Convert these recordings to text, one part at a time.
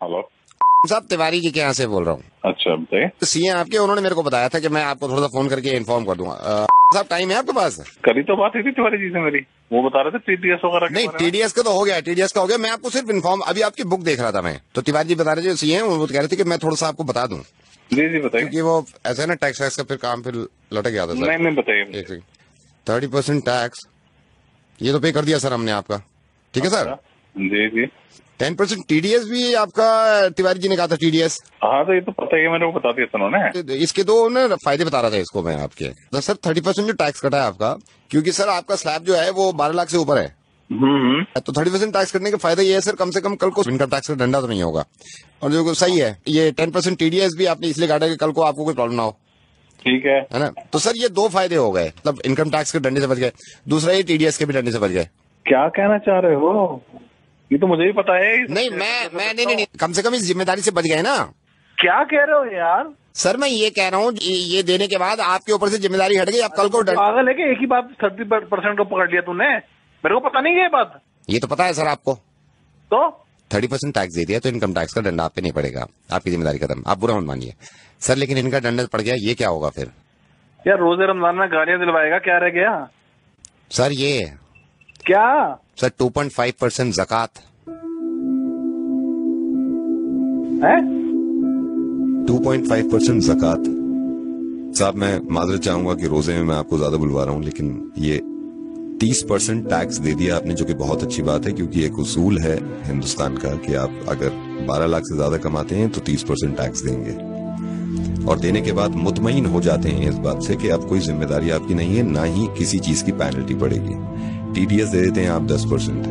Hello साहब, तिवारी जी के यहाँ से बोल रहा हूँ। अच्छा बताइए। सीए आपके, उन्होंने मेरे को बताया था कि मैं आपको थोड़ा सा फोन करके इन्फॉर्म कर दूंगा। साहब, टाइम है आपके पास? करी तो बात हुई थी तिवारी जी से मेरी, वो बता रहे थे टीडीएस वगैरह के नहीं, बारे में। टीडीएस का तो हो गया, टीडीएस का हो गया। मैं आपको सिर्फ इन्फॉर्म, अभी आपकी बुक देख रहा था मैं, तो तिवारी जी बता रहे थे सीए, वो कह रहे थे कि मैं थोड़ा सा आपको बता दूं। जी जी बताइए। क्योंकि वो ऐसा है ना, टैक्स वैक्स का फिर काम फिर लटक गया था सर। नहीं बताइए। 30% टैक्स ये तो पे कर दिया सर हमने आपका, ठीक है सर। जी जी। 10% टीडीएस भी आपका, तिवारी जी ने कहा था टीडीएस। हाँ तो ये तो पता ही है, मेरे को बता दिया था उन्होंने। इसके दो ना फायदे बता रहा था इसको मैं आपके। तो सर 30% जो टैक्स कटा है आपका, क्योंकि सर आपका स्लैब जो है वो 12 लाख से ऊपर है, तो 30% टैक्स कटने का फायदा ये है सर, कम से कम कल को इनकम टैक्स का डंडा तो नहीं होगा। और जो सही है, ये 10% टीडीएस भी आपने इसलिए काटा कि कल को आपको कोई प्रॉब्लम ना हो, ठीक है ना। तो सर ये दो फायदे हो गए, मतलब इनकम टैक्स के डंडे से बच गए, दूसरा ये टीडीएस के भी डंडे से बच गए। क्या कहना चाह रहे हो? ये तो मुझे भी पता है। नहीं, मैं नहीं, कम से कम इस जिम्मेदारी से बच गए ना। क्या कह रहे हो यार? सर मैं ये कह रहा हूँ, ये देने के बाद आपके ऊपर से जिम्मेदारी हट गई, आप कल को पागल है कि एक ही बात 30% को पकड़ लिया तूने? मेरे को पता नहीं है ये बात। ये तो पता है सर आपको। तो 30% टैक्स दे दिया तो इनकम टैक्स का डंडा आप पे नहीं पड़ेगा, आपकी जिम्मेदारी खत्म, आप बुरा मत मानिए सर। लेकिन इनका डंडा पड़ गया, ये क्या होगा फिर? यार रोजे रमजान में गालियां दिलवाएगा, क्या रह गया सर? ये क्या सर 2.5% ज़कात है? 2.5% ज़कात। साहब मैं माजरत चाहूंगा कि रोजे में मैं आपको ज्यादा बुलवा रहा हूँ, लेकिन ये 30% टैक्स दे दिया आपने, जो कि बहुत अच्छी बात है, क्योंकि एक उसूल है हिंदुस्तान का कि आप अगर 12 लाख से ज्यादा कमाते हैं तो 30% टैक्स देंगे, और देने के बाद मुतमईन हो जाते हैं इस बात से कि अब कोई जिम्मेदारी आपकी नहीं है, ना ही किसी चीज की पेनल्टी पड़ेगी। टीडीएस दे देते हैं आप 10%,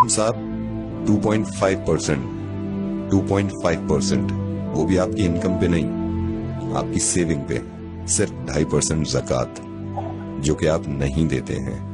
साहब 2.5%, वो भी आपकी इनकम पे नहीं, आपकी सेविंग पे, सिर्फ 2.5% ज़कात, जो कि आप नहीं देते हैं।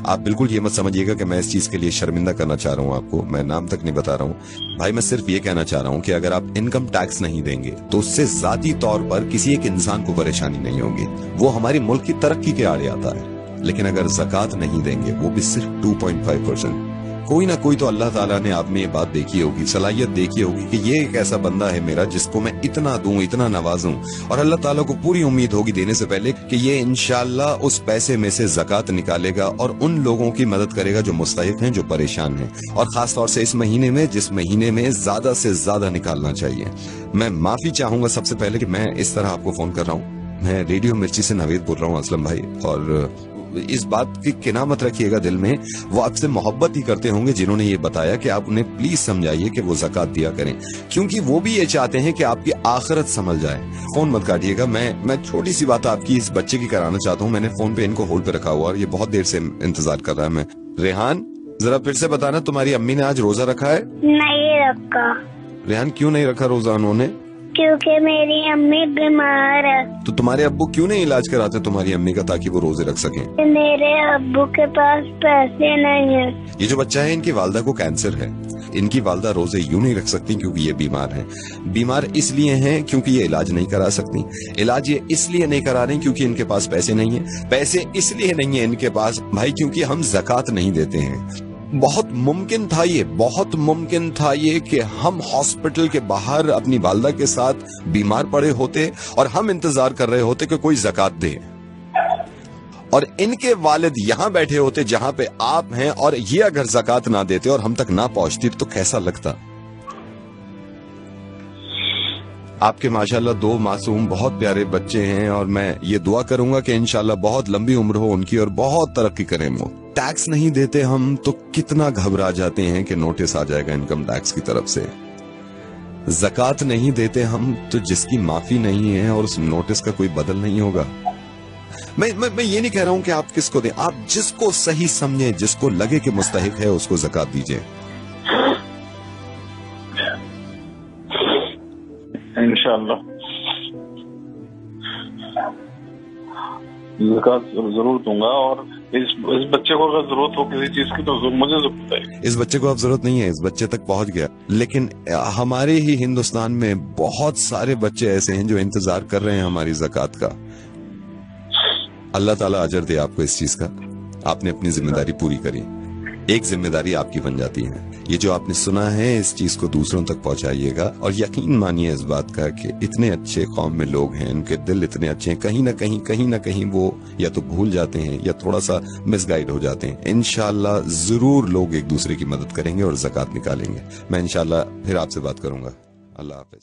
आप बिल्कुल ये मत समझिएगा कि मैं इस चीज के लिए शर्मिंदा करना चाह रहा हूं आपको, मैं नाम तक नहीं बता रहा हूं भाई। मैं सिर्फ ये कहना चाह रहा हूं कि अगर आप इनकम टैक्स नहीं देंगे तो उससे जाती तौर पर किसी एक इंसान को परेशानी नहीं होगी, वो हमारे मुल्क की तरक्की के आड़े आता है। लेकिन अगर ज़कात नहीं देंगे, वो भी सिर्फ 2.5%, कोई ना कोई तो अल्लाह ताला ने आप में ये बात देखी होगी, सलाहियत देखी होगी कि ये एक ऐसा बंदा है मेरा जिसको मैं इतना दूं, इतना नवाजूं, और अल्लाह ताला को पूरी उम्मीद होगी देने से पहले कि ये इंशाअल्लाह उस पैसे में से ज़कात निकालेगा और उन लोगों की मदद करेगा जो मुस्तहिक हैं, जो परेशान हैं, और खास तौर से इस महीने में, जिस महीने में ज्यादा से ज्यादा निकालना चाहिए। मैं माफी चाहूंगा सबसे पहले कि मैं इस तरह आपको फोन कर रहा हूँ। मैं रेडियो मिर्ची से नवेद बोल रहा हूँ असलम भाई, और इस बात की किना मत रखिएगा दिल में, वो आपसे मोहब्बत ही करते होंगे जिन्होंने ये बताया कि आप उन्हें प्लीज समझाइए कि वो ज़कात दिया करें, क्योंकि वो भी ये चाहते हैं कि आपकी आखिरत संभल जाए। फोन मत काटिएगा, मैं छोटी सी बात आपकी इस बच्चे की कराना चाहता हूँ। मैंने फोन पे इनको होल्ड पे रखा हुआ और ये बहुत देर से इंतजार कर रहा है। मैं रेहान, जरा फिर से बताना, तुम्हारी अम्मी ने आज रोजा रखा है? नहीं रखा। रेहान, क्यों नहीं रखा रोजा उन्होंने? क्योंकि मेरी अम्मी बीमार है। तो तुम्हारे अब्बू क्यों नहीं इलाज कराते तुम्हारी अम्मी का, ताकि वो रोजे रख सकें? मेरे अब्बू के पास पैसे नहीं है। ये जो बच्चा है, इनकी वालदा को कैंसर है। इनकी वालदा रोजे यूं नहीं रख सकती क्योंकि ये बीमार हैं। बीमार इसलिए हैं क्योंकि ये इलाज नहीं करा सकती। इलाज ये इसलिए नहीं करा रही क्योंकि इनके पास पैसे नहीं है। पैसे इसलिए नहीं है इनके पास भाई क्योंकि हम ज़कात नहीं देते हैं। बहुत मुमकिन था ये कि हम हॉस्पिटल के बाहर अपनी वालदा के साथ बीमार पड़े होते और हम इंतजार कर रहे होते कि कोई ज़कात दे, और इनके वालिद यहां बैठे होते जहां पे आप हैं, और ये अगर ज़कात ना देते और हम तक ना पहुंचती तो कैसा लगता? आपके माशाल्लाह 2 मासूम बहुत प्यारे बच्चे हैं, और मैं ये दुआ करूंगा कि इंशाल्लाह बहुत लंबी उम्र हो उनकी और बहुत तरक्की करें वो। टैक्स नहीं देते हम तो कितना घबरा जाते हैं कि नोटिस आ जाएगा इनकम टैक्स की तरफ से। ज़कात नहीं देते हम तो जिसकी माफी नहीं है और उस नोटिस का कोई बदल नहीं होगा। मैं ये नहीं कह रहा हूं कि आप किसको दें, आप जिसको सही समझे, जिसको लगे कि मुस्तहिक है, उसको ज़कात दीजिए। इंशाअल्लाह ज़कात जरूर दूंगा, और इस बच्चे को अगर जरूरत हो किसी चीज की तो मुझे जरूर बताइए। इस बच्चे को आप जरूरत नहीं है, इस बच्चे तक पहुंच गया, लेकिन हमारे ही हिंदुस्तान में बहुत सारे बच्चे ऐसे हैं जो इंतजार कर रहे हैं हमारी ज़कात का। अल्लाह ताला अजर दे आपको इस चीज का, आपने अपनी जिम्मेदारी पूरी करी। एक जिम्मेदारी आपकी बन जाती है। ये जो आपने सुना है इस चीज को दूसरों तक पहुंचाइएगा और यकीन मानिए इस बात का कि इतने अच्छे कौम में लोग हैं, उनके दिल इतने अच्छे हैं, कहीं ना कहीं वो या तो भूल जाते हैं या थोड़ा सा मिसगाइड हो जाते हैं। इंशाल्लाह जरूर लोग एक दूसरे की मदद करेंगे और ज़कात निकालेंगे। मैं इंशाल्लाह फिर आपसे बात करूंगा। अल्लाह हाफिज।